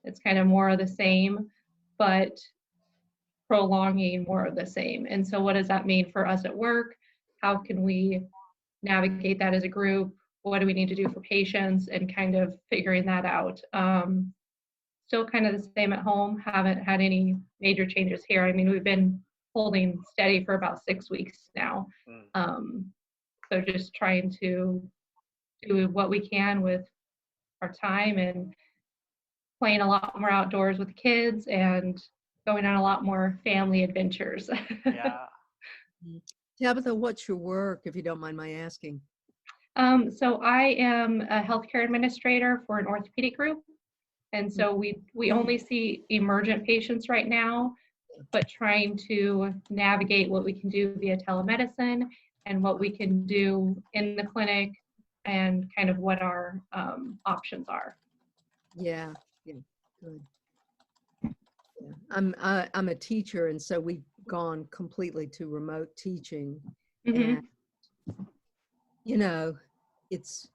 It's kind of more of the same, but prolonging more of the same. And so what does that mean for us at work? How can we navigate that as a group? What do we need to do for patients, and kind of figuring that out. Still kind of the same at home. Haven't had any major changes here. I mean, we've been holding steady for about 6 weeks now. So just trying to do what we can with our time, and playing a lot more outdoors with the kids, and going on a lot more family adventures. Yeah. Tabitha, what's your work, if you don't mind my asking? So I am a healthcare administrator for an orthopedic group. And so we only see emergent patients right now, but trying to navigate what we can do via telemedicine and what we can do in the clinic, and kind of what our options are. Yeah, good. Yeah. I'm a teacher, and so we've gone completely to remote teaching. And you know, it's,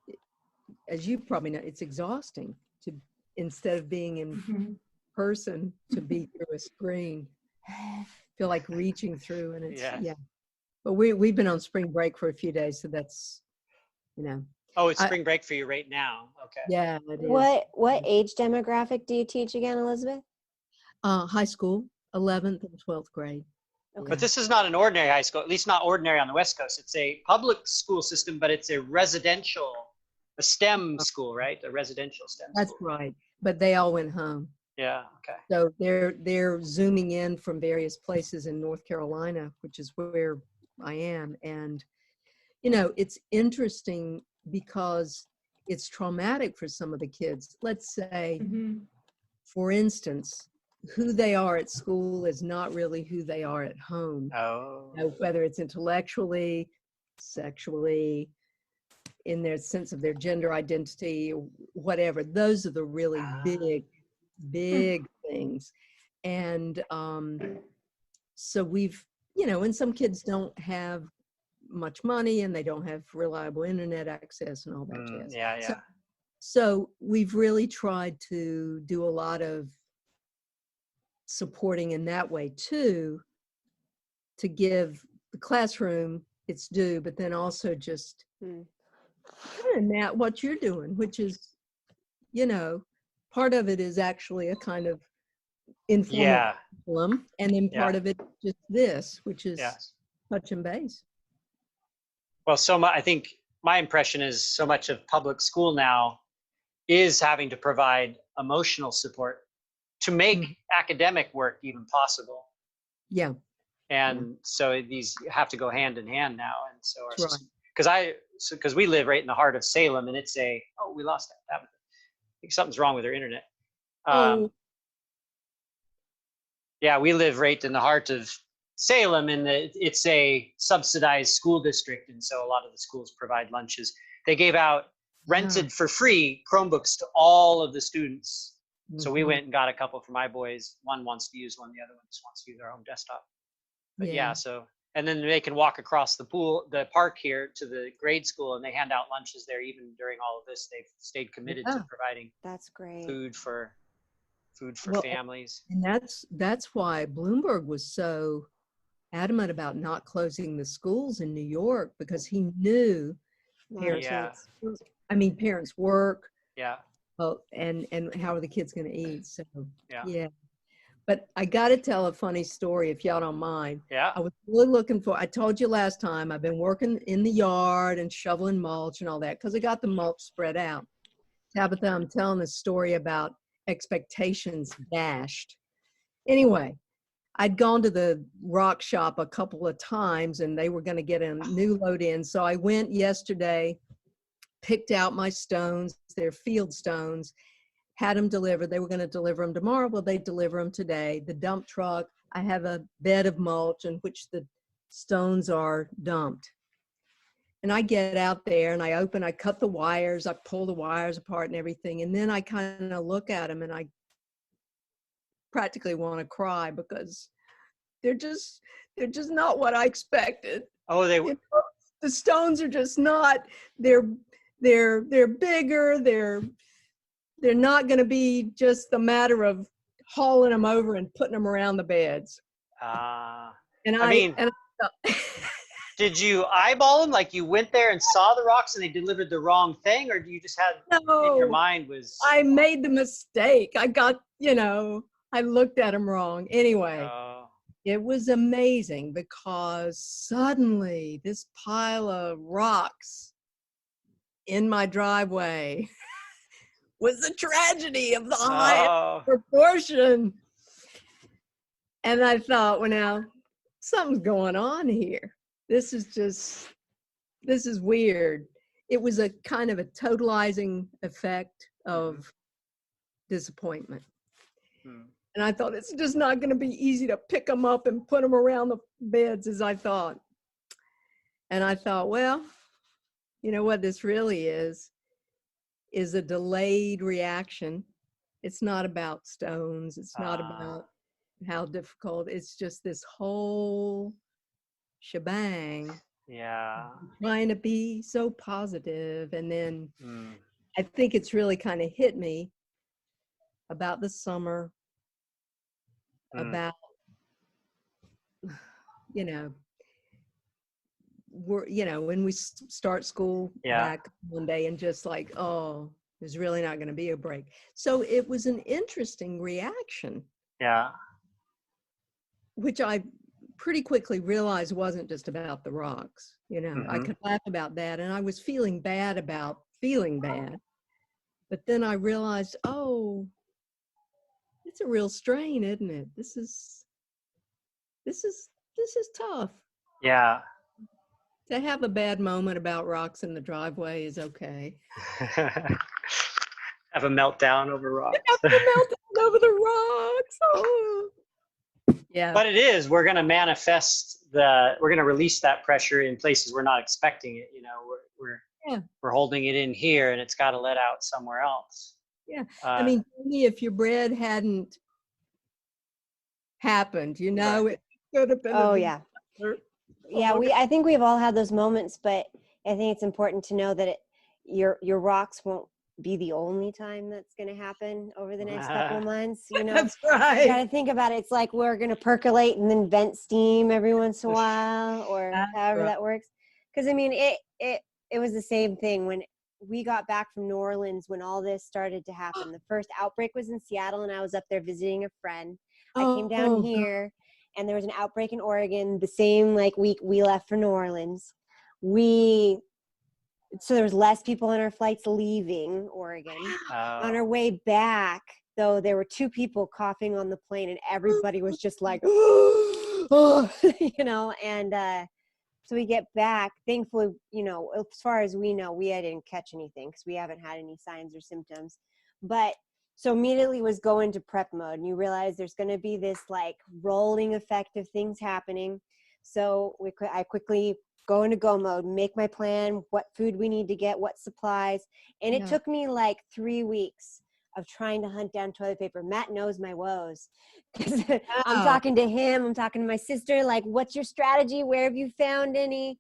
as you probably know, it's exhausting to, instead of being in person, to be through a screen. Feel like reaching through, and it's But we've been on spring break for a few days, so that's, you know. Oh, it's spring break for you right now. Okay. Yeah, it is. What age demographic do you teach again, Elizabeth? High school, 11th and 12th grade. Okay. But this is not an ordinary high school, at least not ordinary on the West Coast. It's a public school system, but it's a residential, a STEM school, right? A residential STEM school. That's right. But they all went home. Yeah, okay. So they're zooming in from various places in North Carolina, which is where I am. And, you know, it's interesting because it's traumatic for some of the kids. Let's say, for instance, who they are at school is not really who they are at home. Oh. You know, whether it's intellectually, sexually, in their sense of their gender identity, or whatever. Those are the really big things. And so we've, you know, and some kids don't have much money, and they don't have reliable internet access and all that jazz. Yeah. So we've really tried to do a lot of supporting in that way too, to give the classroom its due, but then also just Matt, what you're doing, which is, you know, part of it is actually a kind of informal curriculum, and then part of it is just this, which is touch and base. Well, I think my impression is so much of public school now is having to provide emotional support to make academic work even possible. Yeah. And so these have to go hand in hand now. And so because we live right in the heart of Salem, and it's we lost that. I think something's wrong with our internet. Yeah, we live right in the heart of Salem, and it's a subsidized school district, and so a lot of the schools provide lunches. They gave out rented for free Chromebooks to all of the students. So we went and got a couple for my boys. One wants to use one, the other one just wants to use their home desktop. But and then they can walk across the park here to the grade school, and they hand out lunches there. Even during all of this, they've stayed committed to providing food for families. And that's why Bloomberg was so adamant about not closing the schools in New York, because he knew parents work. Yeah. Oh, and how are the kids going to eat? So But I got to tell a funny story, if y'all don't mind. Yeah. I was really I told you last time, I've been working in the yard and shoveling mulch and all that, because I got the mulch spread out. Tabitha, I'm telling a story about expectations dashed. Anyway, I'd gone to the rock shop a couple of times, and they were going to get a new load in. So I went yesterday, picked out my stones, they're field stones, had them delivered. They were going to deliver them tomorrow. Well, they deliver them today. The dump truck, I have a bed of mulch in which the stones are dumped. And I get out there and I cut the wires, I pull the wires apart and everything. And then I kind of look at them and I practically want to cry, because they're just not what I expected. Oh, they were. The stones are just not, they're bigger, they're not going to be just the matter of hauling them over and putting them around the beds. And I mean, I did you eyeball them? Like you went there and saw the rocks and they delivered the wrong thing? Or do you just had in your no, mind was, I made the mistake. I got, I looked at them wrong. Anyway, it was amazing because suddenly this pile of rocks in my driveway was a tragedy of the highest proportion. And I thought, well, now something's going on here. This is weird. It was a kind of a totalizing effect of disappointment. And I thought, it's just not going to be easy to pick them up and put them around the beds as I thought. And I thought, well, you know what this really is a delayed reaction. It's not about stones. It's not about how difficult. It's just this whole shebang. Yeah. Trying to be so positive. And then I think it's really kind of hit me about the summer, about, when we start school back Monday and just like, oh, there's really not going to be a break. So it was an interesting reaction. Yeah. Which I pretty quickly realized wasn't just about the rocks. I could laugh about that. And I was feeling bad about feeling bad. But then I realized, oh, it's a real strain, isn't it? This is tough. Yeah. To have a bad moment about rocks in the driveway is okay. Have a meltdown over rocks. Have a meltdown over the rocks. Oh. Yeah. But it is, we're going to we're going to release that pressure in places we're not expecting it. We're holding it in here and it's got to let out somewhere else. Yeah. I mean, if your bread hadn't happened, it could have been. Oh, yeah. Yeah, I think we've all had those moments, but I think it's important to know that your rocks won't be the only time that's going to happen over the next couple of months. That's right. You got to think about it. It's like we're going to percolate and then vent steam every once in a while, or however that works. Because I mean, it was the same thing when we got back from New Orleans when all this started to happen. The first outbreak was in Seattle, and I was up there visiting a friend. I came down here. And there was an outbreak in Oregon the same week we left for New Orleans. So there was less people on our flights leaving Oregon. On our way back, though, there were 2 people coughing on the plane, and everybody was just like, oh, and so we get back. Thankfully, as far as we know, we didn't catch anything because we haven't had any signs or symptoms. But so immediately was go into prep mode, and you realize there's going to be this rolling effect of things happening. So I quickly go into go mode, make my plan, what food we need to get, what supplies. And it took me 3 weeks of trying to hunt down toilet paper. Matt knows my woes. I'm talking to him, I'm talking to my sister, what's your strategy? Where have you found any?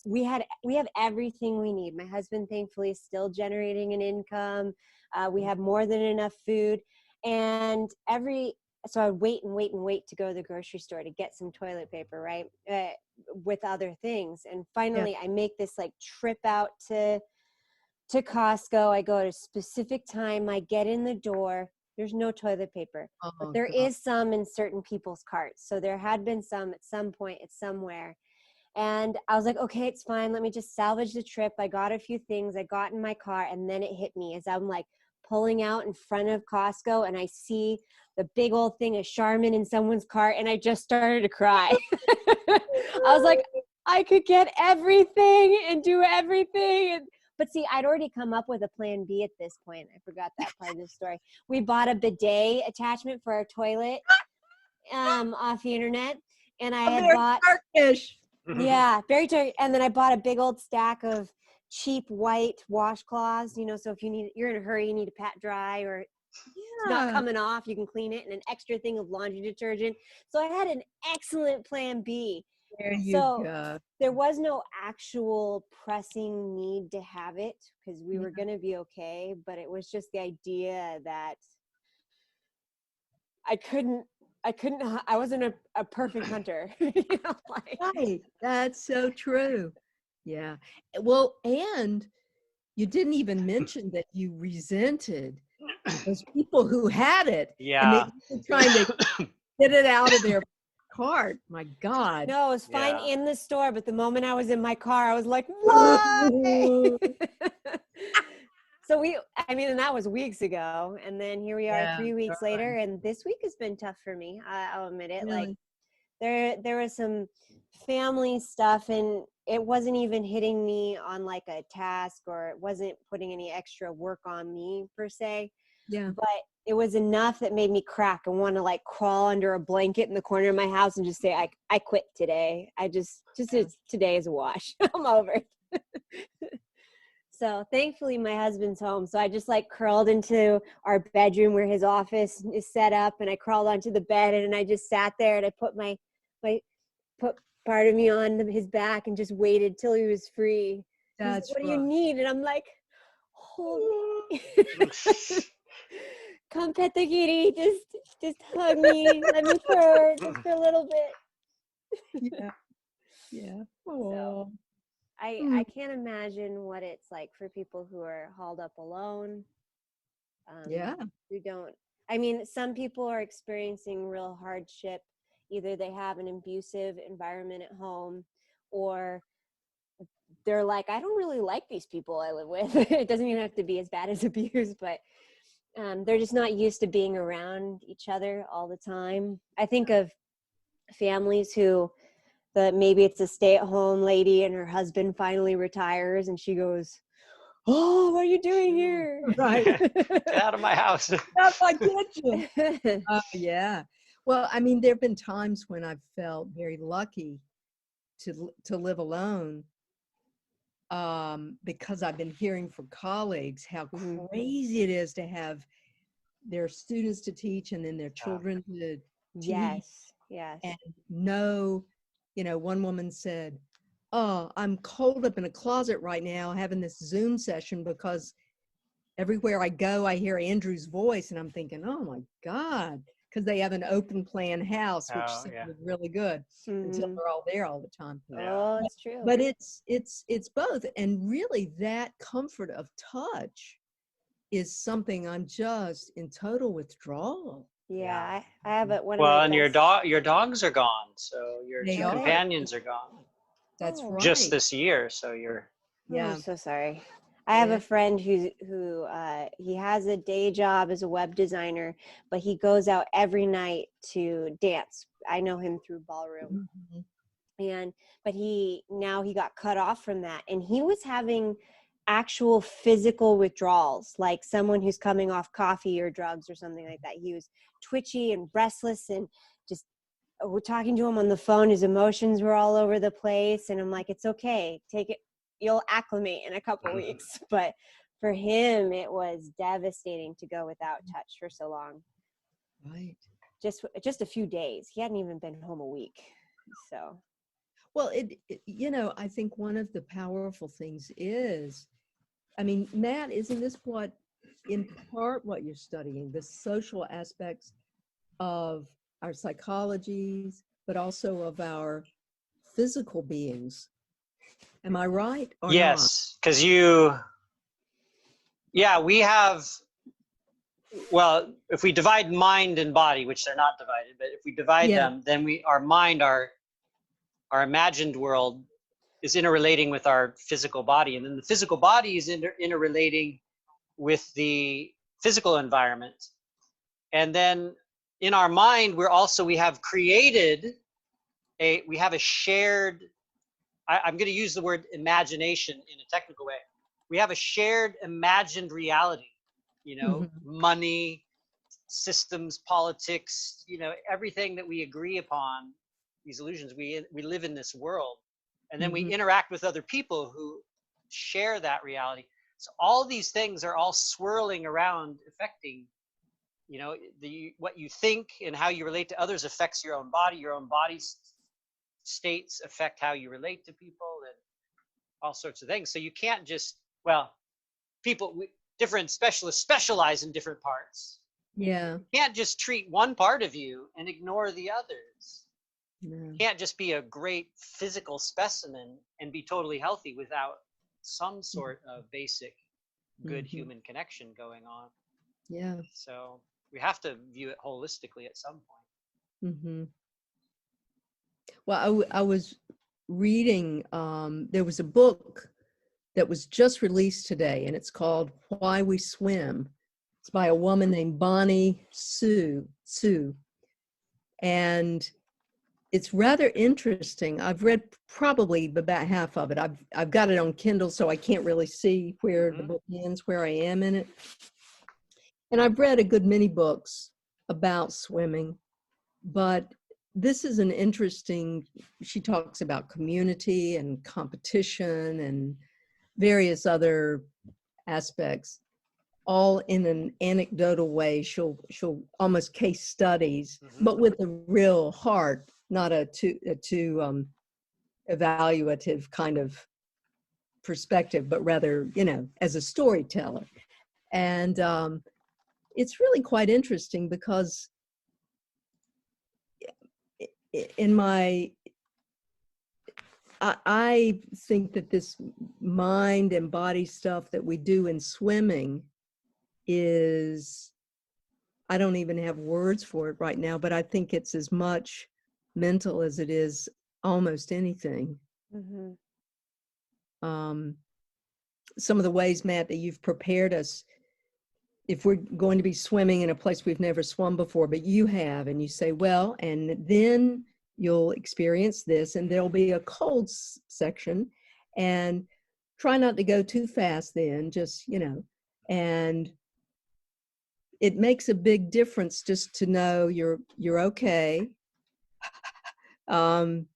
We have everything we need. My husband, thankfully, is still generating an income. We have more than enough food. And so I would wait and wait and wait to go to the grocery store to get some toilet paper, right? With other things. And finally, I make this trip out to Costco. I go at a specific time. I get in the door. There's no toilet paper. But there is some in certain people's carts. So there had been some at some point at somewhere. And I was like, okay, it's fine. Let me just salvage the trip. I got a few things. I got in my car, and then it hit me as I'm pulling out in front of Costco, and I see the big old thing of Charmin in someone's cart, and I just started to cry. I was like, I could get everything and do everything. But see, I'd already come up with a plan B at this point. I forgot that part of the story. We bought a bidet attachment for our toilet off the internet, and I had bought Turkish. Yeah, very Turkish. And then I bought a big old stack of cheap white washcloths, so if you're in a hurry, you need to pat dry, or it's not coming off, you can clean it, and an extra thing of laundry detergent. So I had an excellent plan B. There you So go. there was no actual pressing need to have it because we were going to be okay. But it was just the idea that I wasn't a perfect hunter. Right. That's so true. Yeah. Well, and you didn't even mention that you resented those people who had it and Yeah. they were trying to get it out of their cart. My God. No, it was fine Yeah. in the store, but the moment I was in my car, I was like, why? So and that was weeks ago. And then here we are Yeah, 3 weeks darn. later. And this week has been tough for me. I'll admit it. Like Really? there was some family stuff and it wasn't even hitting me on like a task or it wasn't putting any extra work on me per se. Yeah. But it was enough that made me crack and want to like crawl under a blanket in the corner of my house and just say, I quit today. Today is a wash. I'm over it. So thankfully my husband's home. So I just like curled into our bedroom where his office is set up and I crawled onto the bed and I just sat there and I put put part of me on his back and just waited till he was free. He's like, That's what do you right. need? And I'm like, hold me. Come pet the kitty. Just hug me. Let me purr just for a little bit. Yeah. Yeah. So Oh. I can't imagine what it's like for people who are hauled up alone. Yeah. Who don't. I mean, some people are experiencing real hardship. Either they have an abusive environment at home, or they're like, I don't really like these people I live with. It doesn't even have to be as bad as abuse, but they're just not used to being around each other all the time. I think of families who maybe it's a stay-at-home lady and her husband finally retires and she goes, oh, what are you doing here? Right. Get out of my house. Not my kitchen. Yeah. Well, I mean, there have been times when I've felt very lucky to live alone, because I've been hearing from colleagues how crazy it is to have their students to teach and then their children to teach. Yes. And one woman said, oh, I'm holed up in a closet right now having this Zoom session because everywhere I go, I hear Andrew's voice. And I'm thinking, oh my God, because they have an open plan house, which sounded really good until they're all there all the time. Oh, it's true. But it's both. And really that comfort of touch is something I'm just in total withdrawal. Yeah. I have it. Well, and your dogs are gone, so your They two are. companions are gone. That's right. Just this year, so you're. Yeah. I'm so sorry. I have a friend who he has a day job as a web designer, but he goes out every night to dance. I know him through ballroom. But he got cut off from that, and he was having actual physical withdrawals, like someone who's coming off coffee or drugs or something like that. He was twitchy and restless, and just we're talking to him on the phone. His emotions were all over the place, and I'm like, it's okay, take it. You'll acclimate in a couple weeks. But for him, it was devastating to go without touch for so long. Right. Just a few days. He hadn't even been home a week. So. Well, I think one of the powerful things is, I mean, Matt, isn't this in part what you're studying, the social aspects of our psychologies, but also of our physical beings? Am I right or not? Yes, because we have, well, if we divide mind and body, which they're not divided, but if we divide them, then our mind, our imagined world is interrelating with our physical body. And then the physical body is interrelating with the physical environment. And then in our mind, we have created we have a shared, I'm going to use the word imagination in a technical way. We have a shared imagined reality, money, systems, politics, everything that we agree upon, these illusions. We live in this world, and then we interact with other people who share that reality. So all these things are all swirling around, affecting, what you think and how you relate to others affects your own body. Your own body states affect how you relate to people and all sorts of things. So you can't just, well, different specialists specialize in different parts. Yeah. You can't just treat one part of you and ignore the others. No. You can't just be a great physical specimen and be totally healthy without some sort of basic good human connection going on. Yeah. So we have to view it holistically at some point. Mm-hmm. Well, I was reading, there was a book that was just released today, and it's called Why We Swim. It's by a woman named Bonnie Sue. And it's rather interesting. I've read probably about half of it. I've got it on Kindle, so I can't really see where the book ends, where I am in it. And I've read a good many books about swimming, but this is an interesting, she talks about community and competition and various other aspects, all in an anecdotal way. She'll almost case studies, but with a real heart, not a too evaluative kind of perspective, but rather, as a storyteller. And it's really quite interesting because I think that this mind and body stuff that we do in swimming is, I don't even have words for it right now, but I think it's as much mental as it is almost anything. Some of the ways, Matt, that you've prepared us, if we're going to be swimming in a place we've never swum before, but you have, and you say, well, and then you'll experience this, and there'll be a cold section, and try not to go too fast then, just, and it makes a big difference just to know you're okay. And,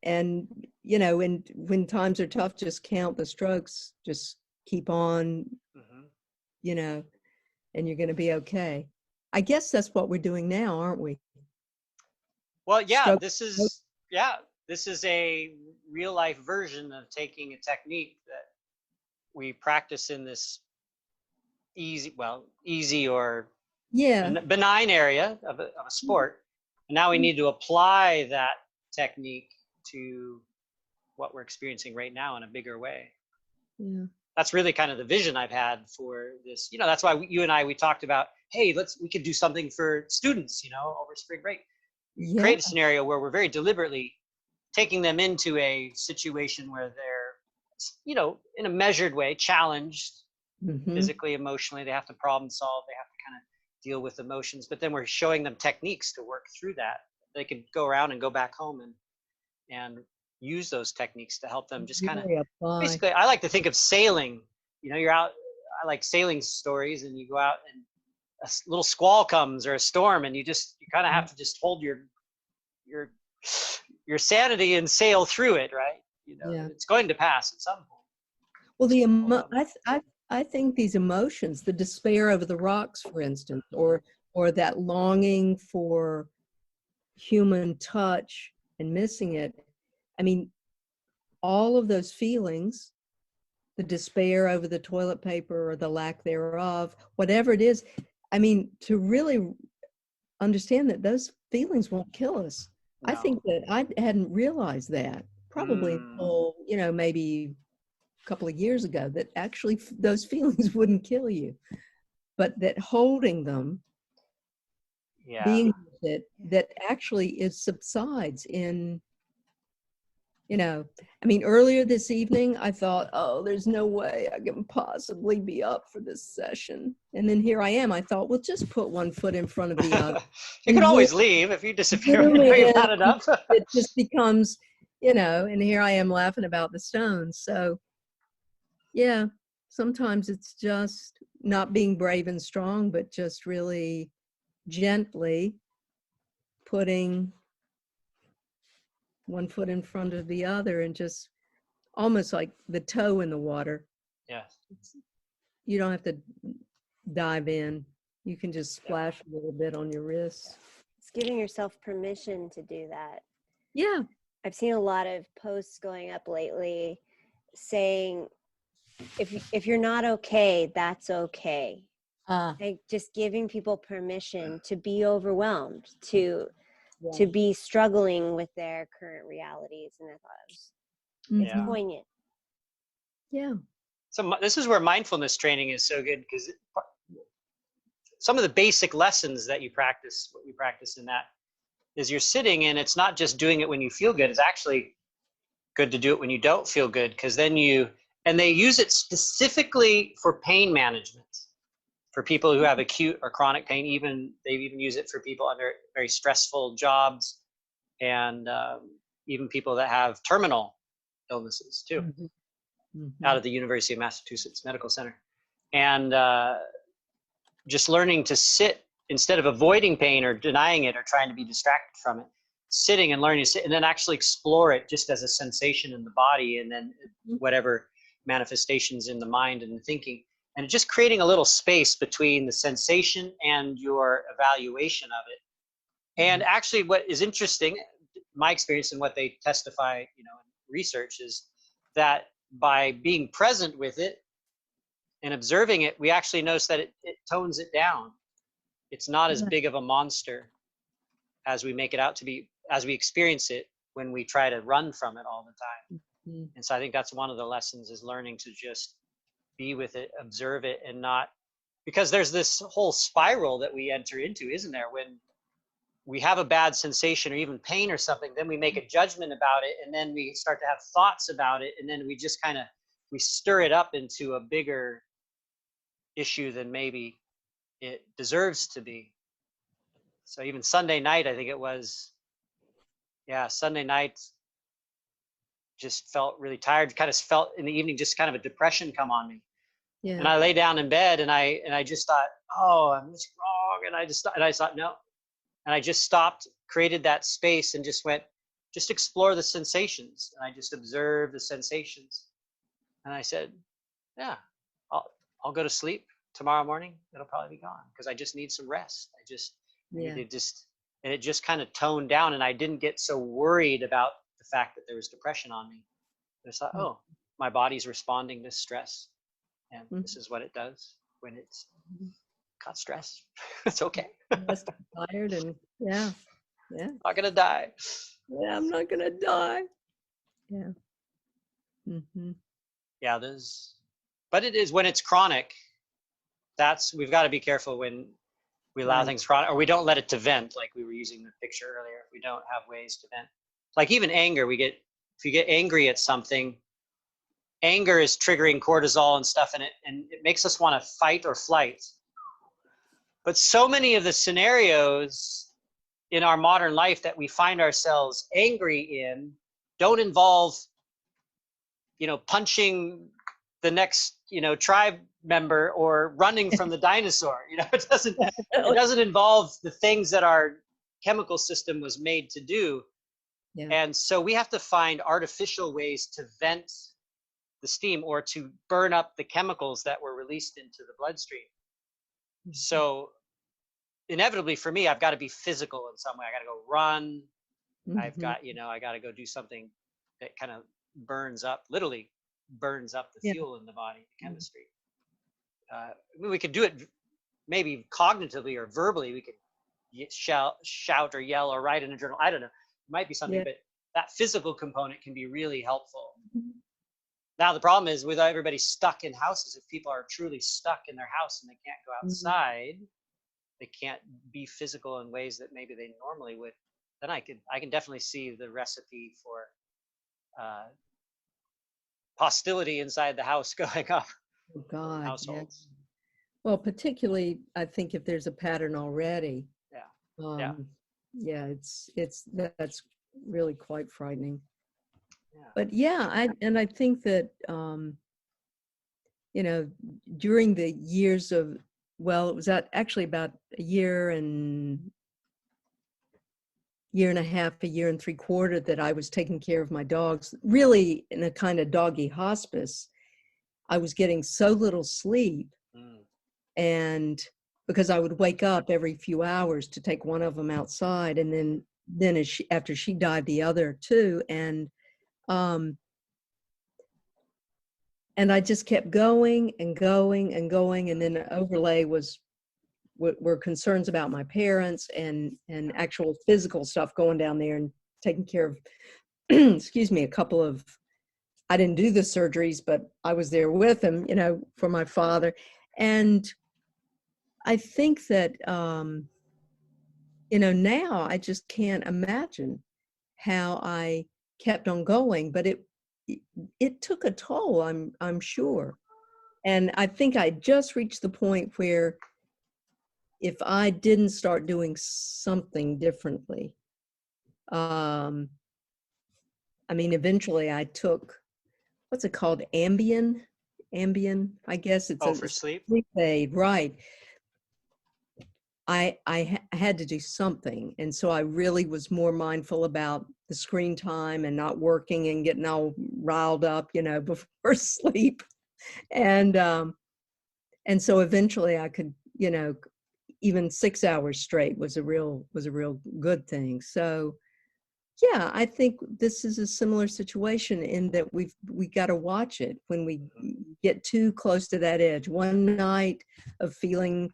and when times are tough, just count the strokes, just keep on, and you're going to be okay. I guess that's what we're doing now, aren't we? Well, yeah, this is a real life version of taking a technique that we practice in this easy or benign area of a sport. And now we need to apply that technique to what we're experiencing right now in a bigger way. Yeah. That's really kind of the vision I've had for this. That's why you and I, we talked about, hey, we could do something for students, over spring break. Yeah. Create a scenario where we're very deliberately taking them into a situation where they're, in a measured way, challenged physically, emotionally. They have to problem solve. They have to kind of deal with emotions. But then we're showing them techniques to work through that. They could go around and go back home and use those techniques to help them just kind of, basically, I like to think of sailing. You're out, I like sailing stories, and you go out and a little squall comes or a storm, and you kind of have to just hold your sanity and sail through it, right? It's going to pass at some point. Well, I think these emotions, the despair over the rocks, for instance, or that longing for human touch and missing it. I mean, all of those feelings, the despair over the toilet paper or the lack thereof, whatever it is, I mean, to really understand that those feelings won't kill us. No. I think that I hadn't realized that probably until, maybe a couple of years ago, that actually those feelings wouldn't kill you, but that holding them, being with it, that actually it subsides in, I mean, earlier this evening, I thought, oh, there's no way I can possibly be up for this session. And then here I am. I thought, well, just put one foot in front of the other. You can always leave if you disappear. You've had enough. It just becomes, and here I am laughing about the stones. So, yeah, sometimes it's just not being brave and strong, but just really gently putting one foot in front of the other and just almost like the toe in the water. Yes. You don't have to dive in. You can just splash a little bit on your wrists. giving yourself permission to do that. Yeah. I've seen a lot of posts going up lately saying, if you're not okay, that's okay. Like just giving people permission to be overwhelmed, to be struggling with their current realities. And I thought it's poignant. Yeah. So this is where mindfulness training is so good, because some of the basic lessons that you practice, what we practice in that, is you're sitting, and it's not just doing it when you feel good. It's actually good to do it when you don't feel good, because then and they use it specifically for pain management, for people who have acute or chronic pain. They even use it for people under very stressful jobs, and even people that have terminal illnesses too, out of the University of Massachusetts Medical Center. And just learning to sit instead of avoiding pain or denying it or trying to be distracted from it, sitting and learning to sit, and then actually explore it just as a sensation in the body, and then whatever manifestations in the mind and the thinking, and just creating a little space between the sensation and your evaluation of it. And actually, what is interesting, my experience and what they testify, in research, is that by being present with it and observing it, we actually notice that it tones it down. It's not as big of a monster as we make it out to be, as we experience it when we try to run from it all the time. And so I think that's one of the lessons, is learning to just be with it, observe it, and not, because there's this whole spiral that we enter into, isn't there? When we have a bad sensation or even pain or something, then we make a judgment about it, and then we start to have thoughts about it, and then we just we stir it up into a bigger issue than maybe it deserves to be. So even Sunday night, I think it was, Sunday night, just felt really tired, kind of felt in the evening, just kind of a depression come on me. Yeah. And I lay down in bed, and I just thought, oh, I'm just wrong. And I thought, no. And I just stopped, created that space, and just went, just explore the sensations. And I just observed the sensations. And I said, yeah, I'll go to sleep tomorrow morning. It'll probably be gone, because I just need some rest. And it just kind of toned down, and I didn't get so worried about the fact that there was depression on me. I just thought, oh, my body's responding to stress, and this is what it does when it's got stress. It's okay. Just tired, and yeah. Not gonna die. Yeah, I'm not gonna die. Yeah. Yeah, but it is when it's chronic. We've got to be careful when we allow things chronic, or we don't let it to vent, like we were using the picture earlier. We don't have ways to vent. Like even anger, if you get angry at something, anger is triggering cortisol and stuff, and it makes us want to fight or flight. But so many of the scenarios in our modern life that we find ourselves angry in don't involve, punching the next, tribe member or running from the dinosaur. It doesn't involve the things that our chemical system was made to do. Yeah. And so we have to find artificial ways to vent the steam, or to burn up the chemicals that were released into the bloodstream. So inevitably for me, I've got to be physical in some way. I got to go run. I've got, I got to go do something that kind of literally burns up the fuel in the body, the chemistry. We could do it maybe cognitively or verbally. We could shout or yell or write in a journal. I don't know. It might be something, but that physical component can be really helpful. Now, the problem is with everybody stuck in houses, if people are truly stuck in their house and they can't go outside, they can't be physical in ways that maybe they normally would, then I can definitely see the recipe for hostility inside the house going up. Oh God, households. Yeah. Well, particularly, I think if there's a pattern already. That's really quite frightening. But I think that during the years of, it was actually about a year and a half, a year and 3/4 that I was taking care of my dogs, really in a kind of doggy hospice. I was getting so little sleep, and because I would wake up every few hours to take one of them outside, and then after she died, the other two, and I just kept going and going and going, and then the overlay were concerns about my parents and actual physical stuff going down there and taking care of excuse me, a couple of, I didn't do the surgeries, but I was there with him, for my father. And I think that, now I just can't imagine how I kept on going, but it took a toll, I'm sure. And I think I just reached the point where if I didn't start doing something differently, eventually I took, what's it called? Ambien, I guess it's for sleep aid, right. I had to do something. And so I really was more mindful about the screen time and not working and getting all riled up, before sleep. And so eventually I could, even 6 hours straight was a real good thing. So yeah, I think this is a similar situation in that we got to watch it when we get too close to that edge. One night of feeling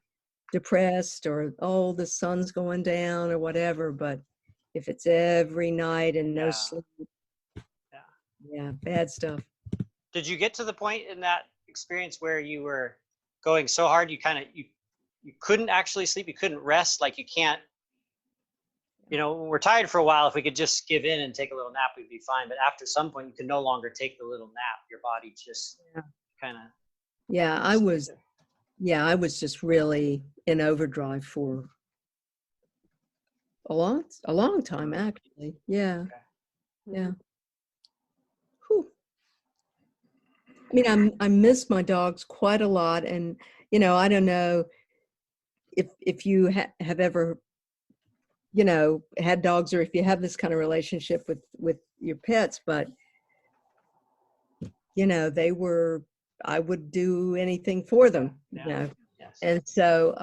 depressed or, oh, the sun's going down or whatever, but if it's every night and no sleep, yeah, bad stuff. Did you get to the point in that experience where you were going so hard you couldn't actually sleep, you couldn't rest, like you can't, we're tired for a while, if we could just give in and take a little nap, we'd be fine. But after some point, you can no longer take the little nap. Your body just kind of. Yeah, I was just really in overdrive for a long time, actually. Yeah. Okay. Yeah. Whew. I miss my dogs quite a lot. And, I don't know if you have ever, had dogs, or if you have this kind of relationship with your pets, but, I would do anything for them, Yes. And so,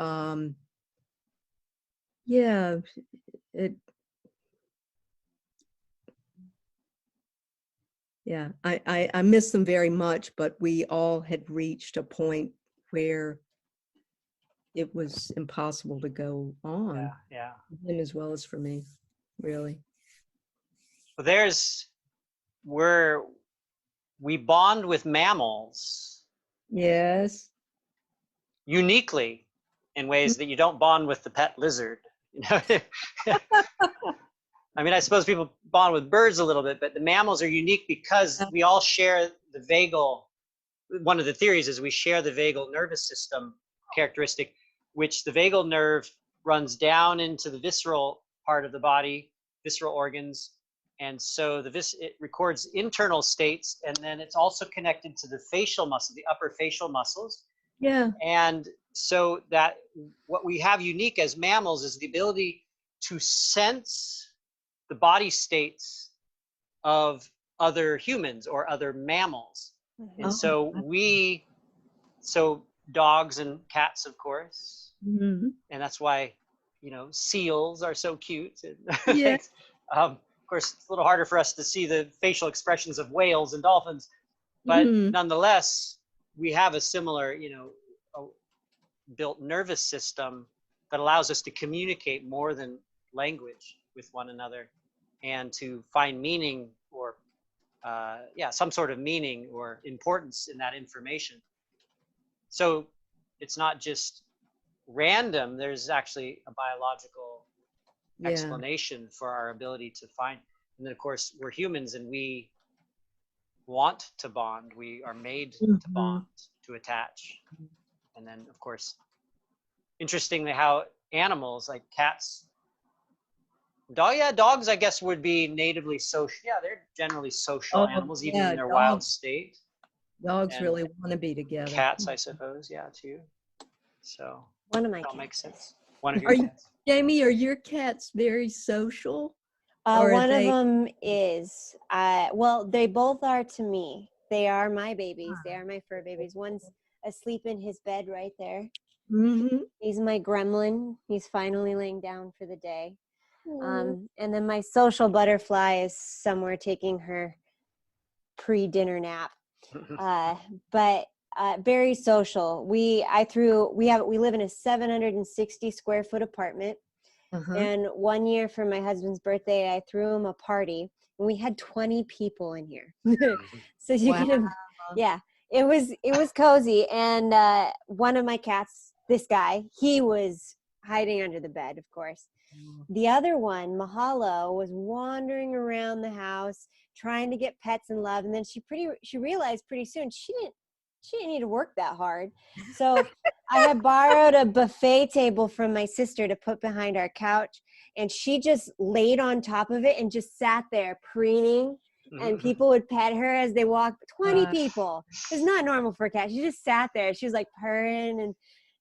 I miss them very much, but we all had reached a point where it was impossible to go on. Yeah. For him as well as for me, really. Well, where we bond with mammals. Yes. Uniquely in ways that you don't bond with the pet lizard. I suppose people bond with birds a little bit, but the mammals are unique because we all share the vagal. One of the theories is we share the vagal nervous system characteristic, which the vagal nerve runs down into the visceral part of the body, visceral organs. And so it records internal states, and then it's also connected to the facial muscle, the upper facial muscles. Yeah. And so that what we have unique as mammals is the ability to sense the body states of other humans or other mammals. And so dogs and cats, of course, and that's why, seals are so cute. Yeah. Of course, it's a little harder for us to see the facial expressions of whales and dolphins, but nonetheless, we have a similar, built nervous system that allows us to communicate more than language with one another, and to find meaning or some sort of meaning or importance in that information. So it's not just random, there's actually a biological explanation for our ability to find. And then of course we're humans and we want to bond, we are made to bond, to attach. And then of course, interestingly, how animals like cats, dogs I guess would be natively social. Yeah, they're generally social animals, even in their wild state. Dogs really want to be together. Cats, I suppose, too. So one of my cats. Makes sense. One of your cats. Jamie, are your cats very social? One of them is. Well, they both are to me. They are my babies. They are my fur babies. One's asleep in his bed right there. Mm-hmm. He's my gremlin. He's finally laying down for the day. And then my social butterfly is somewhere taking her pre-dinner nap. But very social. We live in a 760 square foot apartment. And one year for my husband's birthday, I threw him a party and we had 20 people in here. So you can, yeah, it was cozy. And one of my cats, this guy, he was hiding under the bed, of course. The other one, Mahalo, was wandering around the house trying to get pets and love. And then she realized pretty soon she didn't need to work that hard. So I had borrowed a buffet table from my sister to put behind our couch, and she just laid on top of it and just sat there preening, and people would pet her as they walked. 20 people. It's not normal for a cat. She just sat there. She was like purring and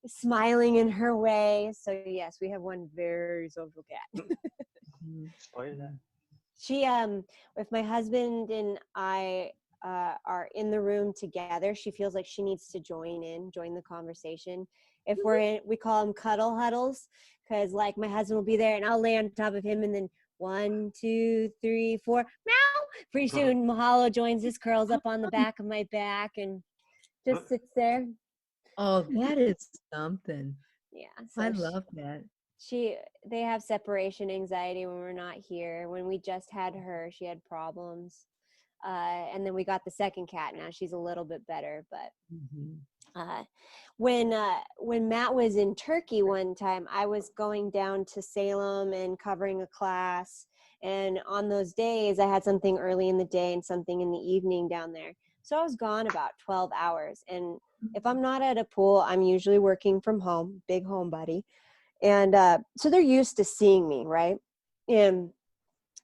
smiling in her way. So yes, we have one very social cat. She if my husband and I are in the room together, she feels like she needs to join the conversation. If we call them cuddle huddles, because like my husband will be there and I'll lay on top of him, and then 1, 2, 3, 4, meow. Pretty soon Mahalo joins us, curls up on the back of my back and just sits there. Oh, that is something. Yeah, so I love that. They have separation anxiety when we're not here. When we just had her, she had problems. And then we got the second cat. Now she's a little bit better. But when Matt was in Turkey one time, I was going down to Salem and covering a class. And on those days, I had something early in the day and something in the evening down there. So I was gone about 12 hours. And if I'm not at a pool, I'm usually working from home, big homebody. And so they're used to seeing me, right? And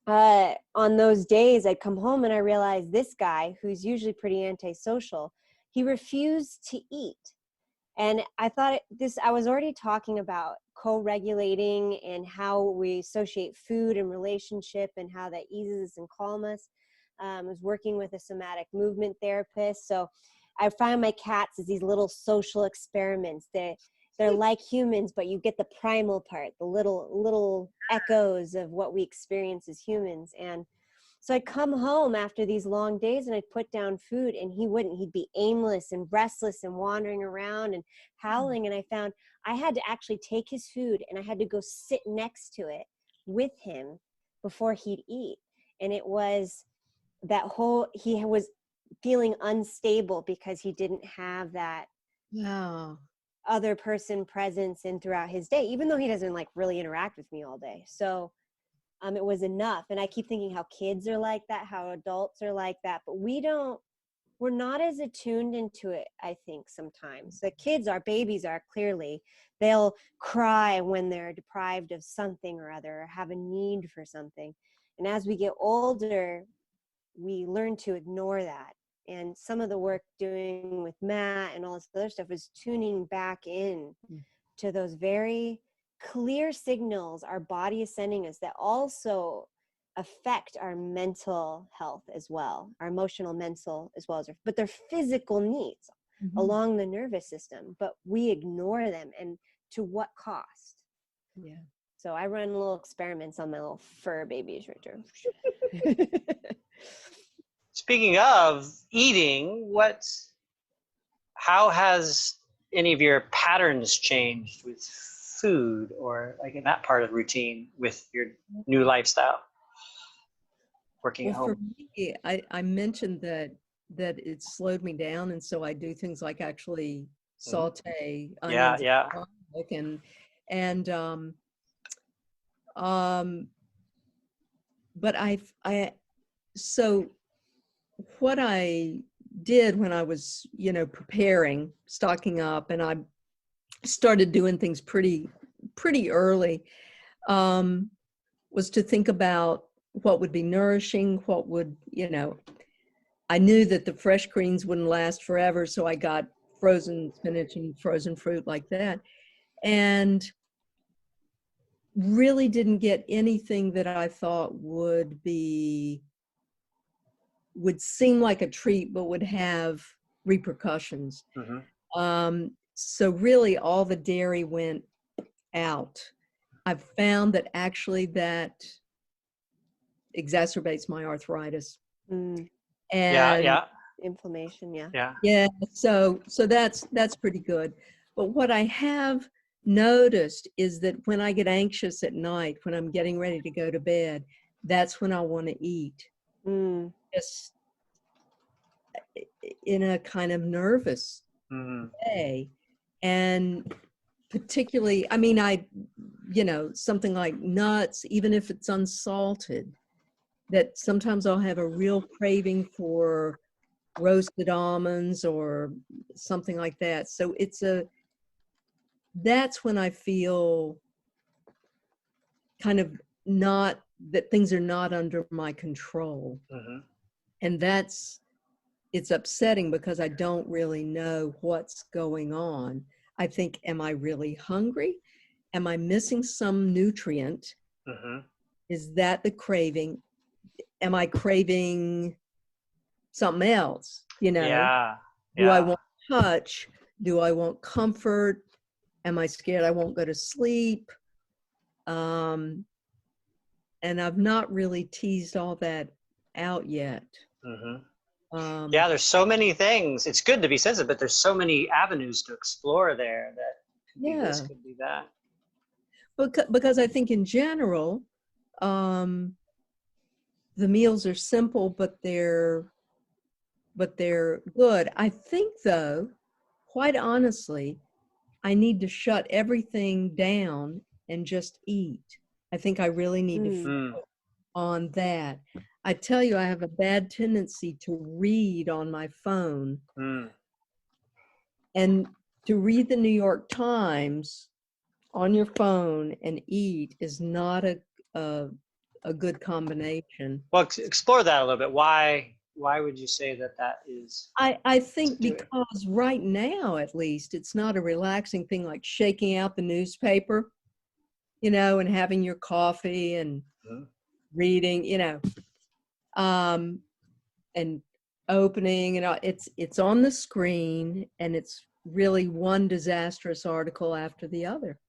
on those days, I'd come home and I realized this guy, who's usually pretty antisocial, he refused to eat. And I thought I was already talking about co-regulating and how we associate food and relationship and how that eases us and calms us. I was working with a somatic movement therapist. So I find my cats as these little social experiments. They're like humans, but you get the primal part, the little echoes of what we experience as humans. And so I'd come home after these long days and I'd put down food and he wouldn't. He'd be aimless and restless and wandering around and howling. And I found I had to actually take his food and I had to go sit next to it with him before he'd eat. And it was he was feeling unstable because he didn't have that other person presence in throughout his day, even though he doesn't like really interact with me all day. So it was enough. And I keep thinking how kids are like that, how adults are like that, but we're not as attuned into it, I think, sometimes. The kids are, babies are, clearly. They'll cry when they're deprived of something or other, or have a need for something. And as we get older, we learn to ignore that. And some of the work doing with Matt and all this other stuff is tuning back in to those very clear signals our body is sending us that also affect our mental health as well, our emotional, mental, as well as but they're physical needs along the nervous system, but we ignore them. And to what cost? Yeah. So I run little experiments on my little fur babies right there. Speaking of eating, how has any of your patterns changed with food or like in that part of routine with your new lifestyle, working at home? For me, I mentioned that it slowed me down, and so I do things like actually saute onions and garlic but so what I did when I was, preparing, stocking up, and I started doing things pretty early, was to think about what would be nourishing, what would, I knew that the fresh greens wouldn't last forever, so I got frozen spinach and frozen fruit like that, and really didn't get anything that I thought would seem like a treat, but would have repercussions. So really all the dairy went out. I've found that actually that exacerbates my arthritis. Mm, And inflammation, yeah. yeah, so that's pretty good. But what I have noticed is that when I get anxious at night, when I'm getting ready to go to bed, that's when I want to eat. Just in a kind of nervous way. And particularly, I mean, something like nuts, even if it's unsalted, that sometimes I'll have a real craving for roasted almonds or something like that. So that's when I feel kind of not, that things are not under my control. And it's upsetting because I don't really know what's going on. I think, am I really hungry? Am I missing some nutrient? Is that the craving? Am I craving something else? Do I want touch? Do I want comfort? Am I scared I won't go to sleep? And I've not really teased all that out yet. Yeah, there's so many things. It's good to be sensitive, but there's so many avenues to explore there that could be this, could be that. Because I think in general, the meals are simple, but they're good. I think, though, quite honestly, I need to shut everything down and just eat. I think I really need to focus on that. I tell you, I have a bad tendency to read on my phone. And to read the New York Times on your phone and eat is not a good combination. Well, explore that a little bit. Why would you say that is? I think because right now, at least, it's not a relaxing thing like shaking out the newspaper, and having your coffee and reading, and opening, it's on the screen, and it's really one disastrous article after the other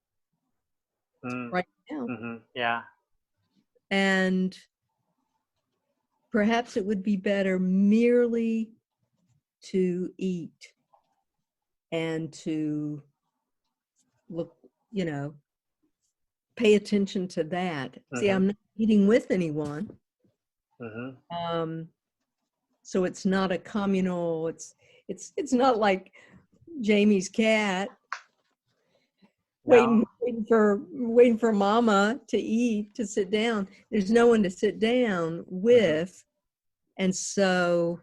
right now. Yeah. And perhaps it would be better merely to eat and to look, pay attention to that. See, I'm not eating with anyone. So it's not a communal, it's not like Jamie's cat waiting for mama to eat, to sit down. There's no one to sit down with. And so,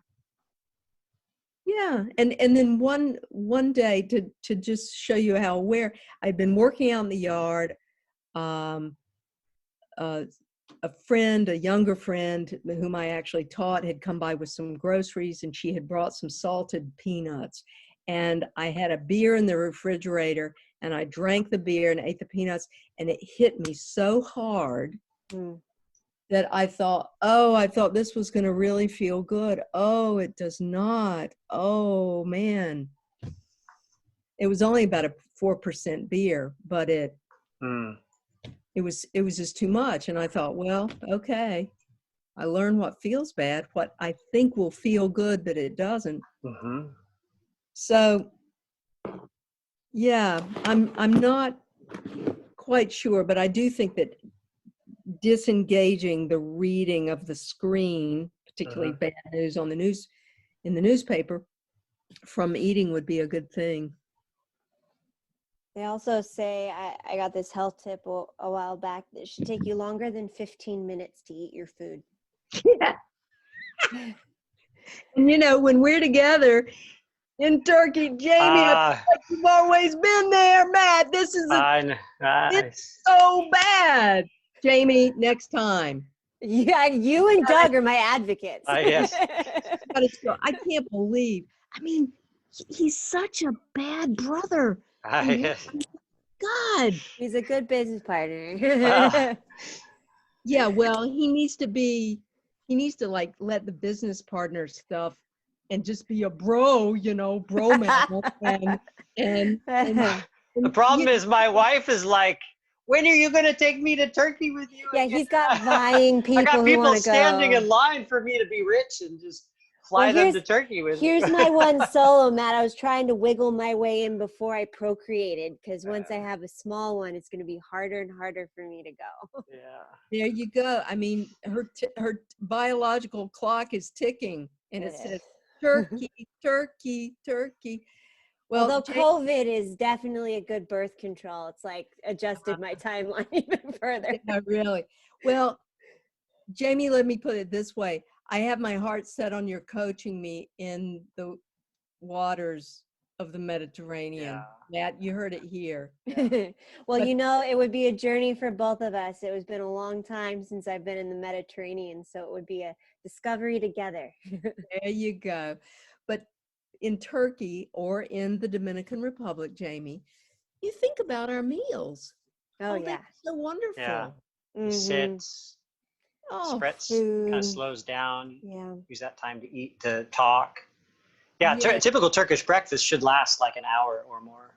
yeah. And then one day to just show you how aware, I'd been working out in the yard. A younger friend whom I actually taught had come by with some groceries, and she had brought some salted peanuts. And I had a beer in the refrigerator, and I drank the beer and ate the peanuts, and it hit me so hard that I thought this was going to really feel good. Oh, it does not. Oh, man. It was only about a 4% beer, but it was just too much. And I thought, well, okay, I learned what feels bad, what I think will feel good, but it doesn't. So, yeah, I'm not quite sure, but I do think that disengaging the reading of the screen, particularly bad news in the newspaper, from eating would be a good thing. They also say, I got this health tip a while back, that it should take you longer than 15 minutes to eat your food. Yeah. And when we're together in Turkey, Jamie, you've always been there, Matt. This is it's so bad. Jamie, next time. Yeah, you and Doug are my advocates. Yes. I can't believe. I mean, he's such a bad brother. God. He's a good business partner. Yeah, well, he needs to let the business partner stuff and just be a bro, bro mammal. And The problem is my wife is like, when are you going to take me to Turkey with you? Yeah, again?" he's got vying people I got who people want to standing go. in line for me to be rich and just fly Well, them to Turkey with me. Here's my one solo, Matt. I was trying to wiggle my way in before I procreated, because once I have a small one, it's going to be harder and harder for me to go. Yeah. there you go. I mean, her biological clock is ticking, and it says turkey, turkey, turkey. Well, although COVID is definitely a good birth control. It's like adjusted my timeline even further. yeah, really. Well, Jamie, let me put it this way. I have my heart set on your coaching me in the waters of the Mediterranean. Matt, you heard it here. Well, But- it would be a journey for both of us. It has been a long time since I've been in the Mediterranean, so it would be a discovery together. There you go. But in Turkey or in the Dominican Republic, Jamie, you think about our meals. Oh, yeah. That's so wonderful. Yeah. You Mhm. sit, Oh, spreads, food. kind of slows down. Yeah. Use that time to eat, to talk. Yeah, Yeah. typical Turkish breakfast should last like an hour or more.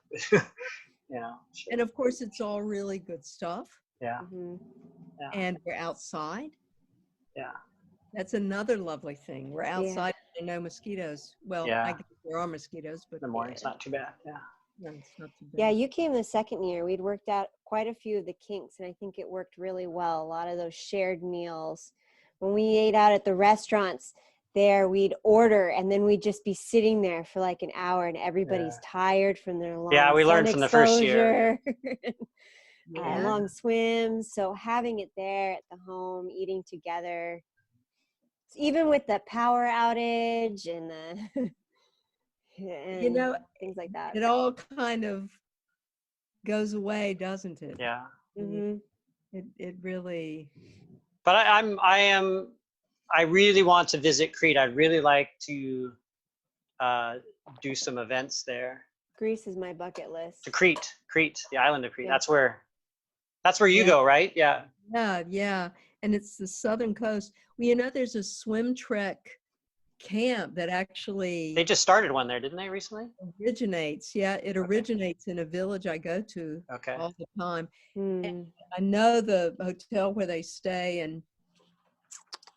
and of course, it's all really good stuff. Yeah. Mhm. Yeah. And we're outside. Yeah. That's another lovely thing. We're outside and no mosquitoes. Well, Yeah. I guess there are mosquitoes, but In the morning's not too bad. Yeah. no, it's not too bad. Yeah, you came the second year. We'd worked out quite a few of the kinks, and I think it worked really well. A lot of those shared meals. When we ate out at the restaurants there, we'd order, and then we'd just be sitting there for like an hour, and everybody's tired from their long Yeah, we sun learned from the first year. exposure. Yeah. Long swims. So having it there at the home, eating together, even with the power outage and the and things like that. It all kind of goes away, doesn't it? Yeah. Mm-hmm. It really. But I really want to visit Crete. I'd really like to do some events there. Greece is my bucket list. To Crete, the island of Crete. Yeah. That's where you go, right? Yeah. Yeah. And it's the southern coast. Well, there's a swim trek camp that actually They just started one there, didn't they, recently? originates. Yeah, it originates in a village I go to Okay. all the time. Mm. And I know the hotel where they stay, and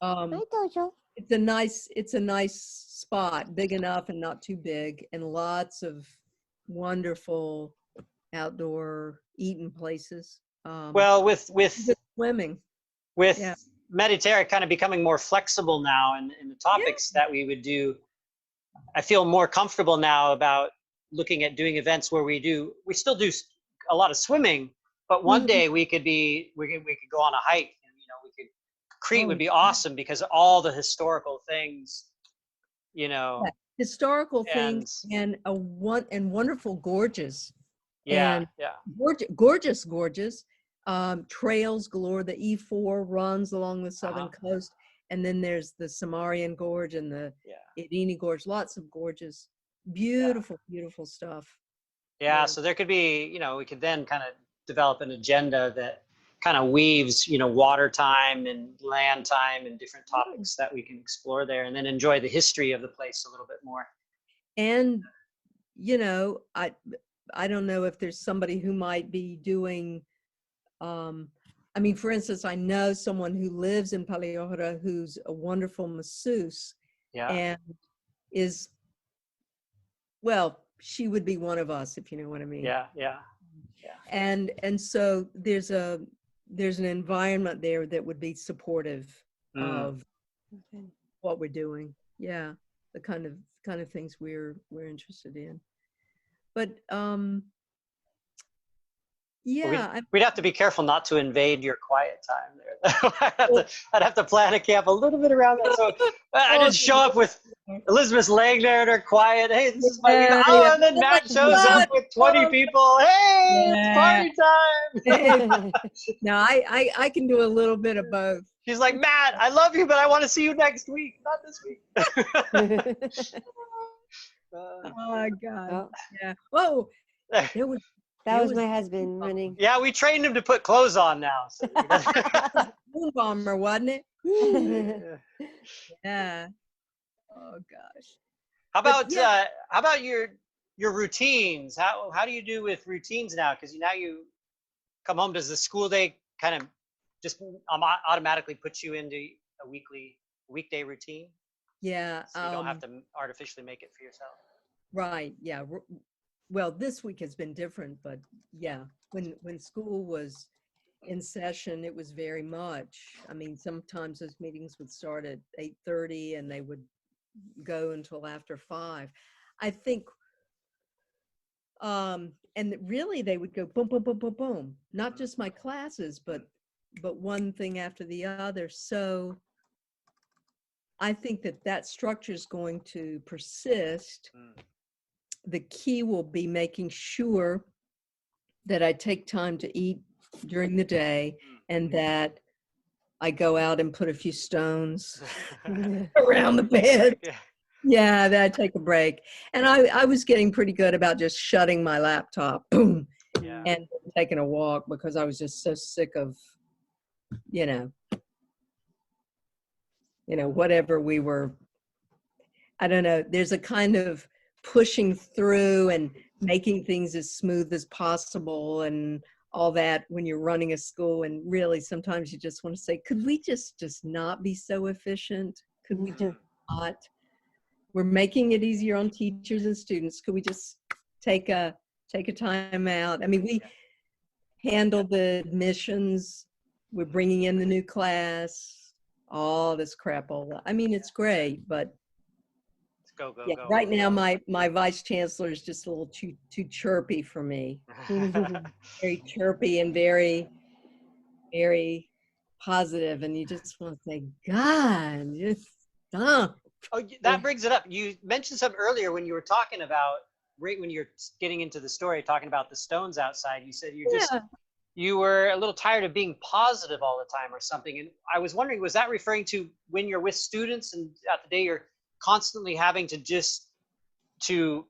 Hi, Dojo. it's a nice spot, big enough and not too big, and lots of wonderful outdoor eating places. Well, with swimming. with Mediterra kind of becoming more flexible now in the topics that we would do, I feel more comfortable now about looking at doing events where we still do a lot of swimming, but one day we could go on a hike, and Crete would be awesome because all the historical things, historical things and wonderful gorges. Yeah, and yeah. gorgeous trails galore. The E4 runs along the southern coast, and then there's the Samarian Gorge and the Idini Gorge. Lots of gorges, beautiful stuff. Yeah, so there could be, we could then kind of develop an agenda that kind of weaves, water time and land time and different topics that we can explore there, and then enjoy the history of the place a little bit more. And I don't know if there's somebody who might be doing, for instance, I know someone who lives in Paliora who's a wonderful masseuse, and she would be one of us, if you know what I mean. Yeah. And so there's an environment there that would be supportive of what we're doing. Yeah, the kind of things we're interested in. But we'd have to be careful not to invade your quiet time there. I'd have to plan a camp a little bit around that. So I didn't show up with Elizabeth Langner and her quiet. Hey, this is my week. And then Matt shows up with 20 people. Hey, it's party time. No, I can do a little bit of both. She's like, Matt, I love you, but I want to see you next week, not this week. Oh my God! Yeah. Whoa. That was my husband running. Yeah, we trained him to put clothes on now. So moon bomber, wasn't it? Yeah. Oh gosh. But yeah, how about your routines? How do you do with routines now? Because now you come home. Does the school day kind of just automatically put you into a weekday routine, yeah, so you don't have to artificially make it for yourself? right, yeah. Well, this week has been different, but yeah, when school was in session, it was very much. I mean, sometimes those meetings would start at 8:30 and they would go until after 5. I think, and really they would go boom, boom, boom, boom, boom. Not just my classes, but one thing after the other. So I think that structure is going to persist. The key will be making sure that I take time to eat during the day and that I go out and put a few stones around the bed. Yeah. Yeah, that I take a break. And I was getting pretty good about just shutting my laptop, boom, Yeah. and taking a walk because I was just so sick of, you know, whatever we were. I don't know. There's a kind of pushing through and making things as smooth as possible and all that when you're running a school. And really, sometimes you just want to say, could we just not be so efficient? Could we just not? We're making it easier on teachers and students. Could we just take a time out? I mean, we handle the admissions. We're bringing in the new class, all this crapola. I mean, it's great, but Go, go, yeah, go. right now my vice chancellor is just a little too chirpy for me. Very chirpy and very, very positive, and you just want to say, God, just stop. Oh, that brings it up. You mentioned something earlier when you were talking about, right when you're getting into the story, talking about the stones outside. You said you were a little tired of being positive all the time or something. And I was wondering, was that referring to when you're with students and at the day you're constantly having to to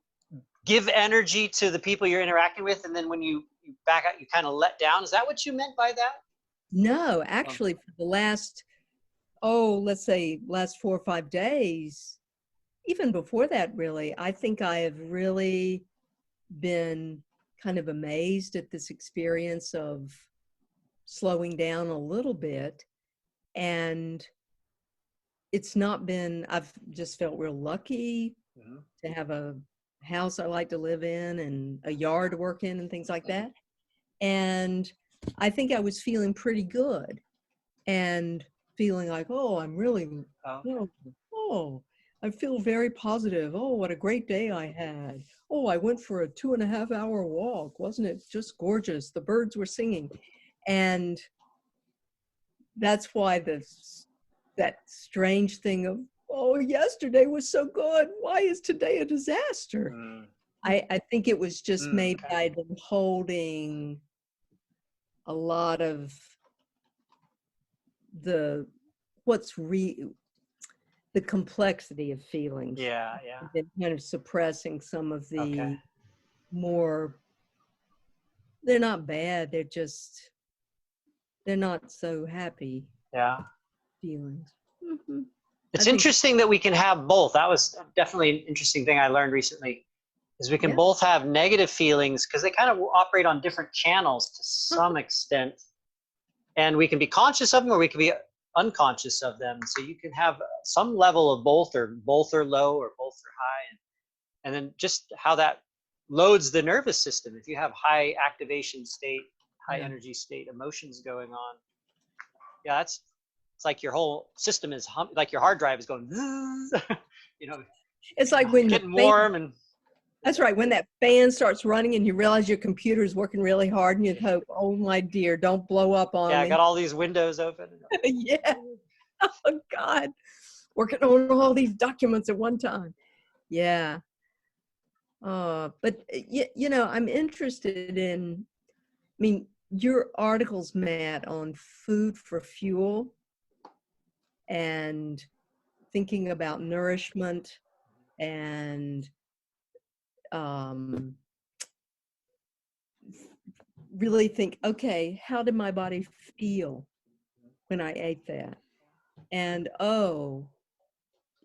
give energy to the people you're interacting with, and then when you back out, you kind of let down? Is that what you meant by that? No, actually, for the last, let's say last 4 or 5 days, even before that, really, I think I have really been kind of amazed at this experience of slowing down a little bit. And it's not been, I've just felt real lucky to have a house I like to live in and a yard to work in and things like that. And I think I was feeling pretty good and feeling like, I'm really, I feel very positive. Oh, what a great day I had. Oh, I went for a 2.5-hour walk. Wasn't it just gorgeous? The birds were singing. And that's why that strange thing of, yesterday was so good. Why is today a disaster? I think it was just maybe I'd been holding a lot of the complexity of feelings. Yeah. I've been kind of suppressing some of the more, they're not bad, they're not so happy feelings. It's interesting that we can have both. That was definitely an interesting thing I learned recently, is we can both have negative feelings because they kind of operate on different channels to some extent. And we can be conscious of them or we can be unconscious of them. So you can have some level of both, or both are low or both are high. And then just how that loads the nervous system. If you have high activation state, high energy state, emotions going on. Yeah, it's like your whole system is like your hard drive is going, it's like when getting warm. And that's right. When that fan starts running and you realize your computer is working really hard and you hope, oh my dear, don't blow up on me. I got all these windows open. Yeah. Oh God. Working on all these documents at one time. Yeah. But I'm interested in, your articles, Matt, on food for fuel and thinking about nourishment and really think, okay, how did my body feel when I ate that? And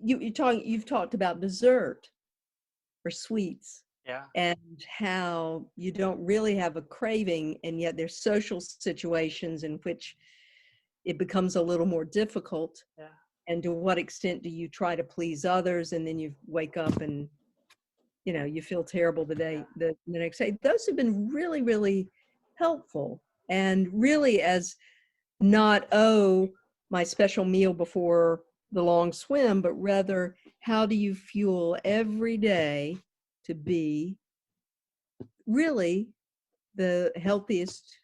you've talked about dessert. or sweets, Yeah. and how you don't really have a craving, and yet there's social situations in which it becomes a little more difficult. Yeah. And to what extent do you try to please others, and then you wake up and you feel terrible the next day? Those have been really, really helpful, and really as not, oh, my special meal before the long swim, but rather how do you fuel every day to be really the healthiest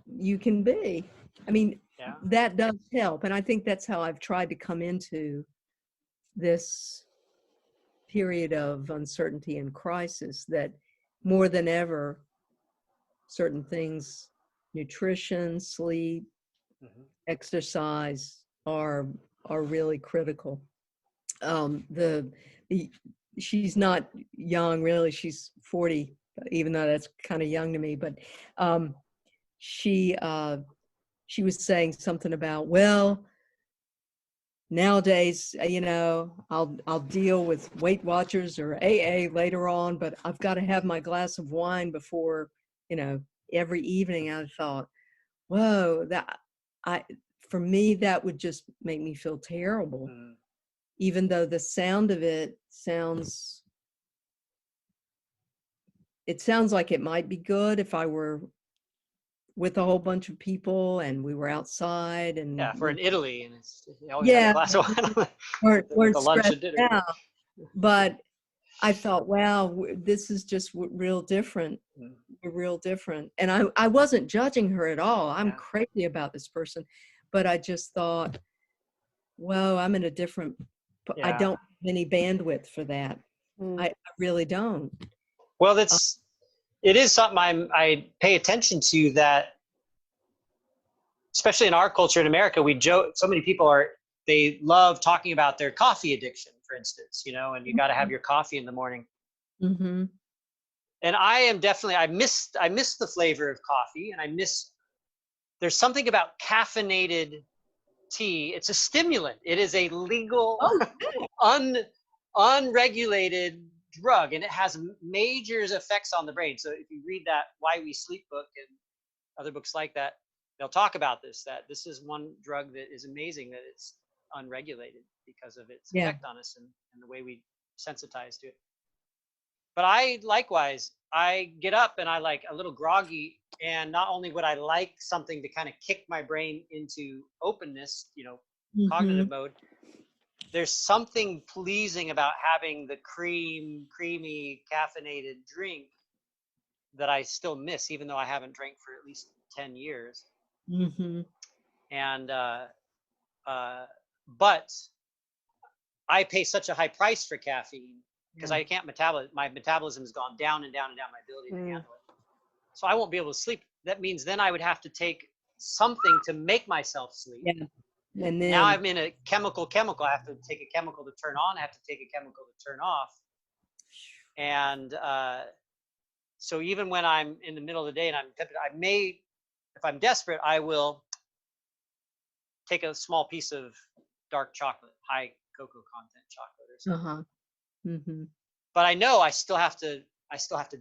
you can be. I mean, Yeah. that does help. And I think that's how I've tried to come into this period of uncertainty and crisis, that more than ever, certain things, nutrition, sleep, exercise are really critical. The she's not young, really. She's 40, even though that's kind of young to me. But she was saying something about, well, nowadays, I'll deal with Weight Watchers or AA later on, but I've got to have my glass of wine before, every evening. I thought, whoa, for me, that would just make me feel terrible. Even though the sound of it sounds like it might be good if I were with a whole bunch of people and we were outside and if we're in Italy and you always have a glass of wine we're the lunch and dinner. out. But I thought, wow, this is just real different. Real different. And I wasn't judging her at all. I'm crazy about this person, but I just thought, whoa, I'm in a different, I don't have any bandwidth for that. I really don't. Well, it is something I pay attention to, that especially in our culture in America, we joke, so many people they love talking about their coffee addiction, for instance, and you got to have your coffee in the morning. Mm-hmm. And I am definitely, I miss the flavor of coffee, and there's something about caffeinated tea. It's a stimulant. It is a legal, unregulated drug, and it has major effects on the brain. So if you read that Why We Sleep book and other books like that, they'll talk about that this is one drug that is amazing, that it's unregulated because of its effect on us and the way we sensitize to it. But likewise, I get up and I like a little groggy, and not only would I like something to kind of kick my brain into openness, cognitive mode, there's something pleasing about having the creamy caffeinated drink that I still miss, even though I haven't drank for at least 10 years. Mm-hmm. And but I pay such a high price for caffeine because I can't my metabolism has gone down and down and down, my ability to handle it. So I won't be able to sleep. That means then I would have to take something to make myself sleep. Yeah. And then now I'm in a chemical. I have to take a chemical to turn on. I have to take a chemical to turn off. And so even when I'm in the middle of the day and I'm tempted, if I'm desperate, I will take a small piece of dark chocolate, high cocoa content chocolate or something. Mm-hmm. But I know I still have to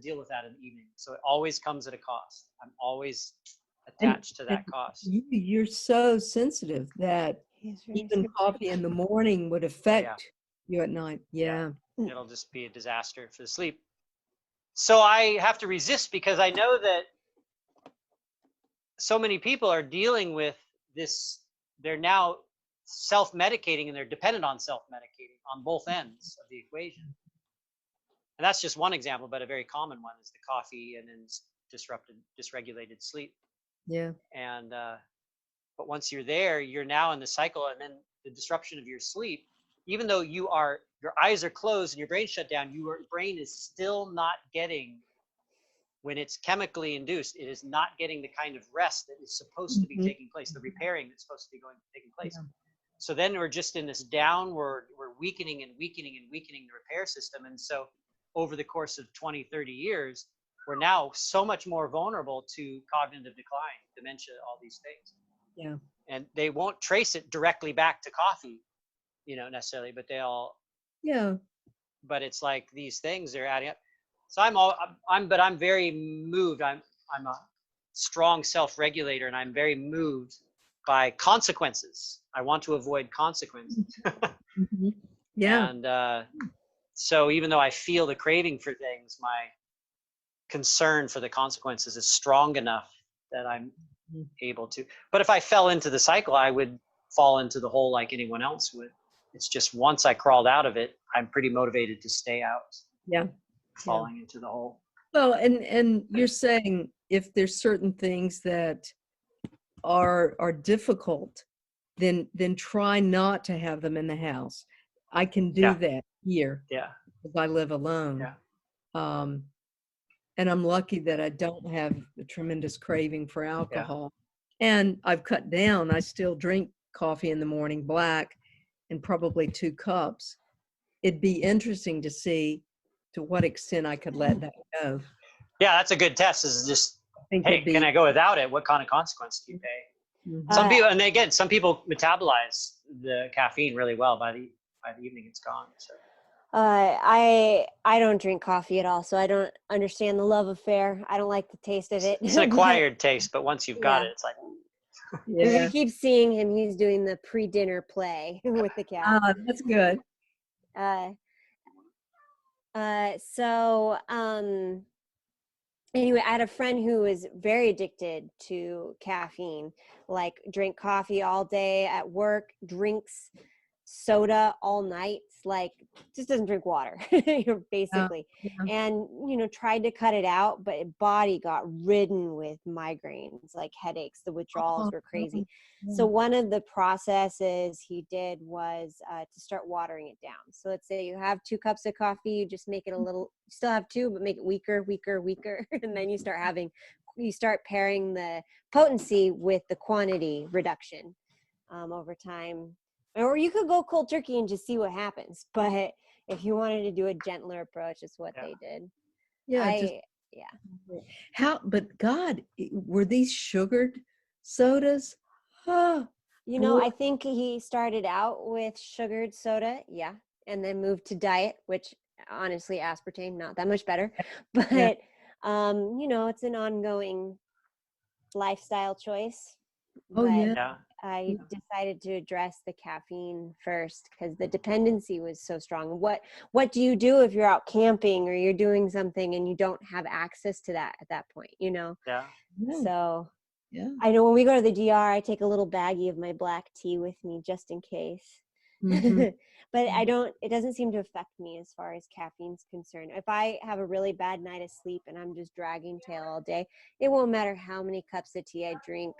deal with that in the evening. So it always comes at a cost. I'm always attached to that cost. You're so sensitive that even coffee in the morning would affect you at night. Yeah. It'll just be a disaster for the sleep. So I have to resist, because I know that so many people are dealing with this. They're now self-medicating, and they're dependent on self-medicating on both ends of the equation. And that's just one example, but a very common one is the coffee and then dysregulated sleep. Yeah. And but once you're there, you're now in the cycle, and then the disruption of your sleep, even though your eyes are closed and your brain shut down, your brain is still not getting, when it's chemically induced, it is not getting the kind of rest that is supposed to be taking place, the repairing that's supposed to be taking place. Yeah. So then we're just in this downward, we're weakening and weakening and weakening the repair system. And so over the course of 20, 30 years, we're now so much more vulnerable to cognitive decline, dementia, all these things. Yeah. And they won't trace it directly back to coffee, necessarily, but but it's like these things are adding up. So I'm very moved. I'm a strong self-regulator, and I'm very moved by consequences. I want to avoid consequences. Mhm. Yeah. And so even though I feel the craving for things, my concern for the consequences is strong enough that I'm able to. But if I fell into the cycle, I would fall into the hole like anyone else would. It's just once I crawled out of it, I'm pretty motivated to stay out. Yeah. Falling into the hole. Well, and you're saying if there's certain things that are difficult, then try not to have them in the house. I can do that here because I live alone. And I'm lucky that I don't have a tremendous craving for alcohol. And I've cut down. I still drink coffee in the morning, black, and probably 2 cups. It'd be interesting to see to what extent I could let that go. Yeah, that's a good test. Is just, hey, can I go without it? What kind of consequence do you pay? Mm-hmm. Some people, and again, some people metabolize the caffeine really well. By the evening, it's gone. So. I don't drink coffee at all, so I don't understand the love affair. I don't like the taste of it. It's an acquired taste, but once you've got it, it's like. Yeah. We keep seeing him. He's doing the pre-dinner play with the cat. That's good. Anyway, I had a friend who was very addicted to caffeine, like drink coffee all day at work, drinks soda all night, like just doesn't drink water, basically. And, tried to cut it out, but his body got ridden with migraines, like headaches. The withdrawals were crazy. So one of the processes he did was to start watering it down. So let's say you have 2 cups of coffee, you just make it a little, still have 2, but make it weaker. And then you start pairing the potency with the quantity reduction over time. Or you could go cold turkey and just see what happens. But if you wanted to do a gentler approach, it's what they did. But God, were these sugared sodas? I think he started out with sugared soda, and then moved to diet, which honestly, aspartame, not that much better. But, it's an ongoing lifestyle choice. I decided to address the caffeine first because the dependency was so strong. What do you do if you're out camping or you're doing something and you don't have access to that at that point, So I know when we go to the DR, I take a little baggie of my black tea with me just in case. Mm-hmm. But it doesn't seem to affect me as far as caffeine's concerned. If I have a really bad night of sleep and I'm just dragging tail all day, it won't matter how many cups of tea I drink.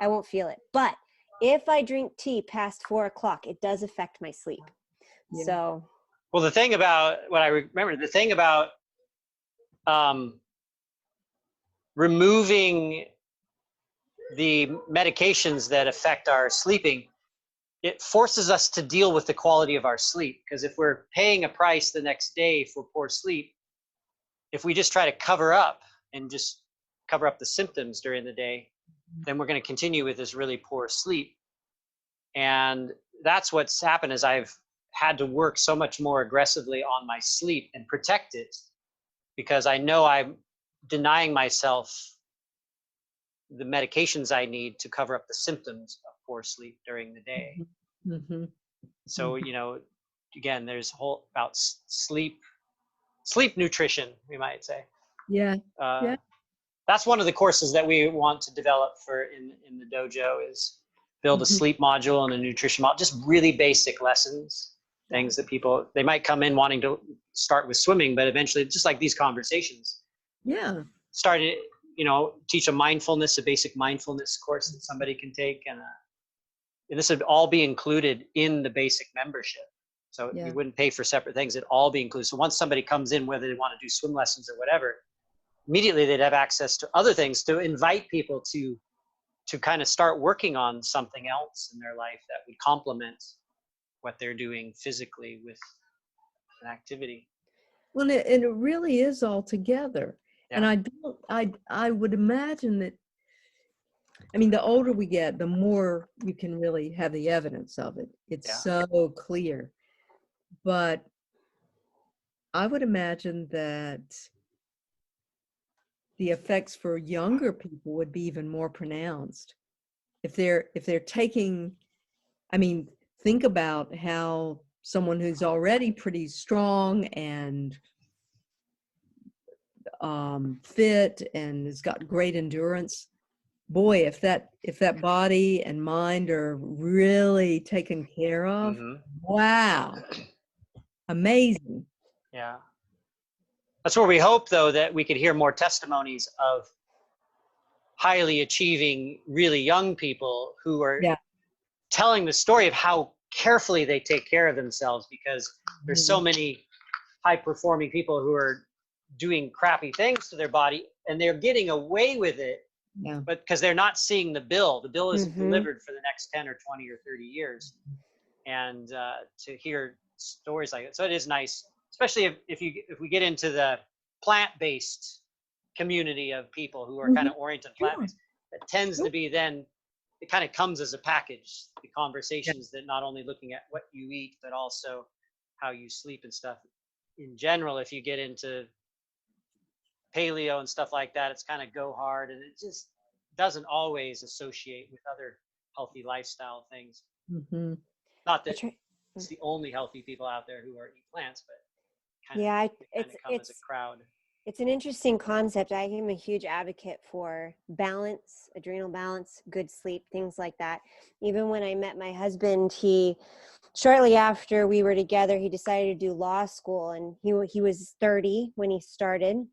I won't feel it. But if I drink tea past 4 o'clock, it does affect my sleep. So. Well, the thing about removing the medications that affect our sleeping, it forces us to deal with the quality of our sleep. Because if we're paying a price the next day for poor sleep, if we just try to cover up the symptoms during the day, then we're going to continue with this really poor sleep. And that's what's happened is I've had to work so much more aggressively on my sleep and protect it because I know I'm denying myself the medications I need to cover up the symptoms of poor sleep during the day. Mm-hmm. So, again, there's a whole about sleep nutrition, we might say. That's one of the courses that we want to develop in the dojo is build a sleep module and a nutrition module, just really basic lessons, things that they might come in wanting to start with swimming, but eventually just like these conversations. Started, teach a basic mindfulness course that somebody can take. And this would all be included in the basic membership. So you wouldn't pay for separate things. It'd all be included. So once somebody comes in, whether they want to do swim lessons or whatever, immediately they'd have access to other things to invite people to kind of start working on something else in their life that would complement what they're doing physically with an activity. Well, and it really is all together. And I would imagine that, the older we get, the more you can really have the evidence of it. It's so clear. But I would imagine that the effects for younger people would be even more pronounced if they're taking, I mean, think about how someone who's already pretty strong and fit and has got great endurance. Boy, if that body and mind are really taken care of, wow, amazing. Yeah. That's where we hope, though, that we could hear more testimonies of highly achieving, really young people who are telling the story of how carefully they take care of themselves, because there's so many high performing people who are doing crappy things to their body and they're getting away with it, but because they're not seeing the bill isn't delivered for the next 10 or 20 or 30 years. And to hear stories like that, so it is nice, especially if we get into the plant-based community of people who are kind of oriented plant-based, that tends to be, then it kind of comes as a package, the conversations that not only looking at what you eat but also how you sleep and stuff. In general, if you get into paleo and stuff like that, it's kind of go hard, and it just doesn't always associate with other healthy lifestyle things. Not that it's the only healthy people out there who are eat plants, but kind of come as a crowd. It's an interesting concept. I am a huge advocate for balance, adrenal balance, good sleep, things like that. Even when I met my husband, shortly after we were together, he decided to do law school, and he was 30 when he started.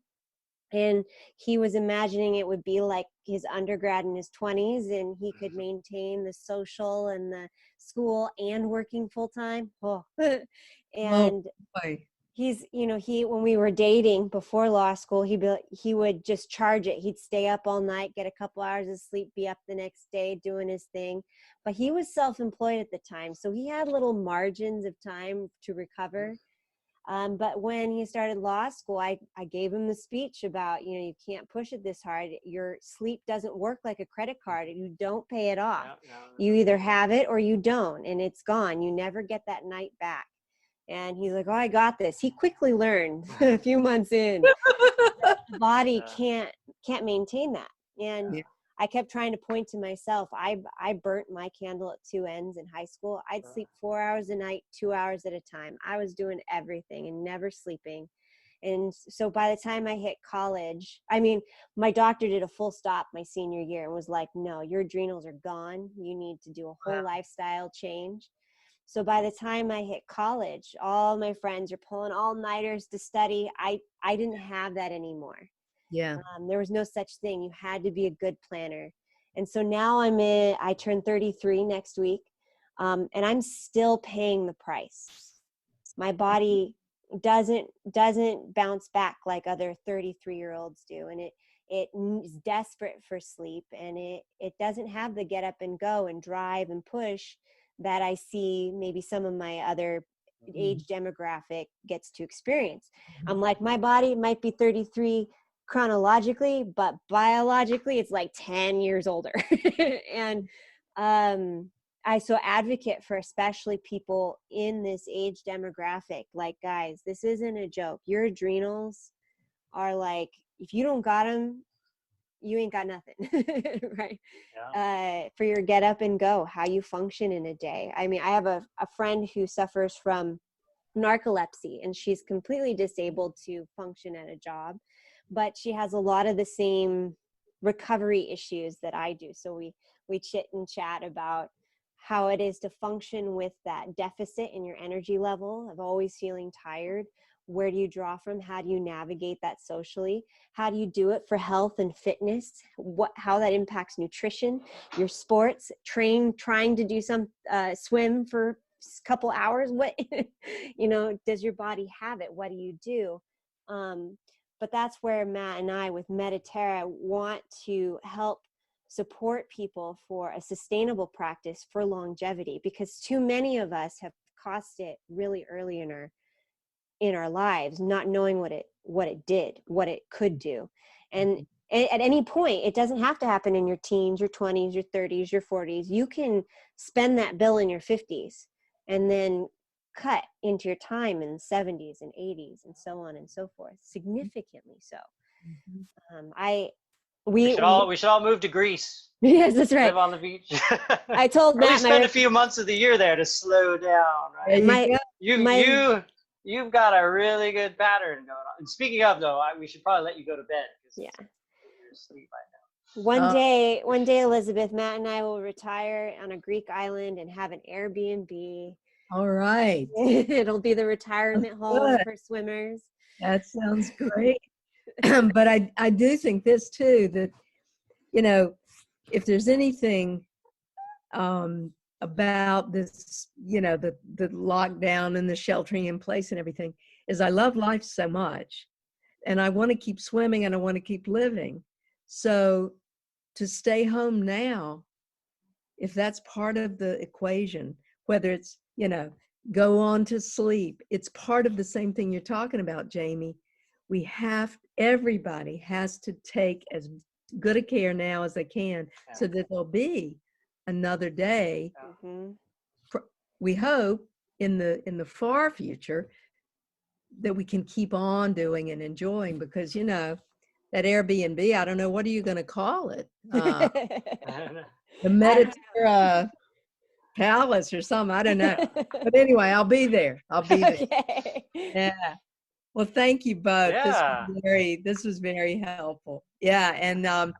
And he was imagining it would be like his undergrad in his 20s, and he could maintain the social and the school and working full time. And he's, when we were dating before law school, he would just charge it. He'd stay up all night, get a couple hours of sleep, be up the next day doing his thing. But he was self-employed at the time, so he had little margins of time to recover. But when he started law school, I gave him the speech about, you can't push it this hard. Your sleep doesn't work like a credit card. You don't pay it off. You either have it or you don't, and it's gone. You never get that night back. And he's like, oh, I got this. He quickly learned a few months in that the body can't maintain that. And I kept trying to point to myself. I burnt my candle at two ends in high school. I'd sleep 4 hours a night, 2 hours at a time. I was doing everything and never sleeping. And so by the time I hit college, my doctor did a full stop my senior year and was like, no, your adrenals are gone. You need to do a whole lifestyle change. So by the time I hit college, all my friends are pulling all-nighters to study. I didn't have that anymore. There was no such thing. You had to be a good planner. And so now I turn 33 next week, and I'm still paying the price. My body doesn't bounce back like other 33-year-olds do. And it is desperate for sleep, and it doesn't have the get up and go and drive and push that I see maybe some of my other age demographic gets to experience. I'm like, my body might be 33 chronologically, but biologically it's like 10 years older. And I so advocate for especially people in this age demographic, like, guys, this isn't a joke. Your adrenals are like, if you don't got them, you ain't got nothing. Right? For your get up and go, how you function in a day. I have a friend who suffers from narcolepsy, and she's completely disabled to function at a job, but she has a lot of the same recovery issues that I do. So we chit and chat about how it is to function with that deficit in your energy level of always feeling tired. Where do you draw from? How do you navigate that socially? How do you do it for health and fitness? How that impacts nutrition, your sports, trying to do some swim for a couple hours. What, does your body have it? What do you do? But that's where Matt and I with Mediterra want to help support people for a sustainable practice for longevity, because too many of us have cost it really early in our lives, not knowing what it did, what it could do. And at any point, it doesn't have to happen in your teens, your 20s, your 30s, your 40s. You can spend that bill in your 50s and then cut into your time in the 70s and 80s and so on and so forth, significantly so. We should all move to Greece. Yes, that's right. Live on the beach. I told Matt, spend a few months of the year there to slow down, right? You've got a really good pattern going on. And speaking of, though, we should probably let you go to bed. Yeah. You're asleep by now. One day, Elizabeth, Matt and I will retire on a Greek island and have an Airbnb. All right. It'll be the retirement home for swimmers. That sounds great. But I do think this too, that, you know, if there's anything about this, you know, the lockdown and the sheltering in place and everything, is I love life so much and I want to keep swimming and I want to keep living. So to stay home now, if that's part of the equation, whether it's, you know, go on to sleep, it's part of the same thing you're talking about, Jamie. Everybody has to take as good a care now as they can, so that there'll be another day. We hope in the far future that we can keep on doing and enjoying, because, you know, that Airbnb, I don't know, what are you going to call it? The Mediterra Palace or something, I don't know. But anyway, I'll be there. Okay. Yeah. Well, thank you both. Yeah. This was very helpful. Yeah, and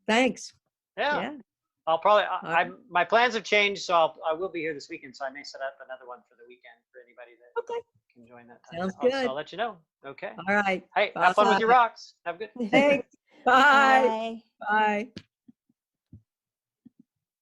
thanks. Yeah. I'll probably. My plans have changed, so I will be here this weekend. So I may set up another one for the weekend for anybody that can join that time. Sounds good. I'll let you know. Okay. All right. Hey, have fun with your rocks. Have a good. Thanks. Bye. Bye. Bye.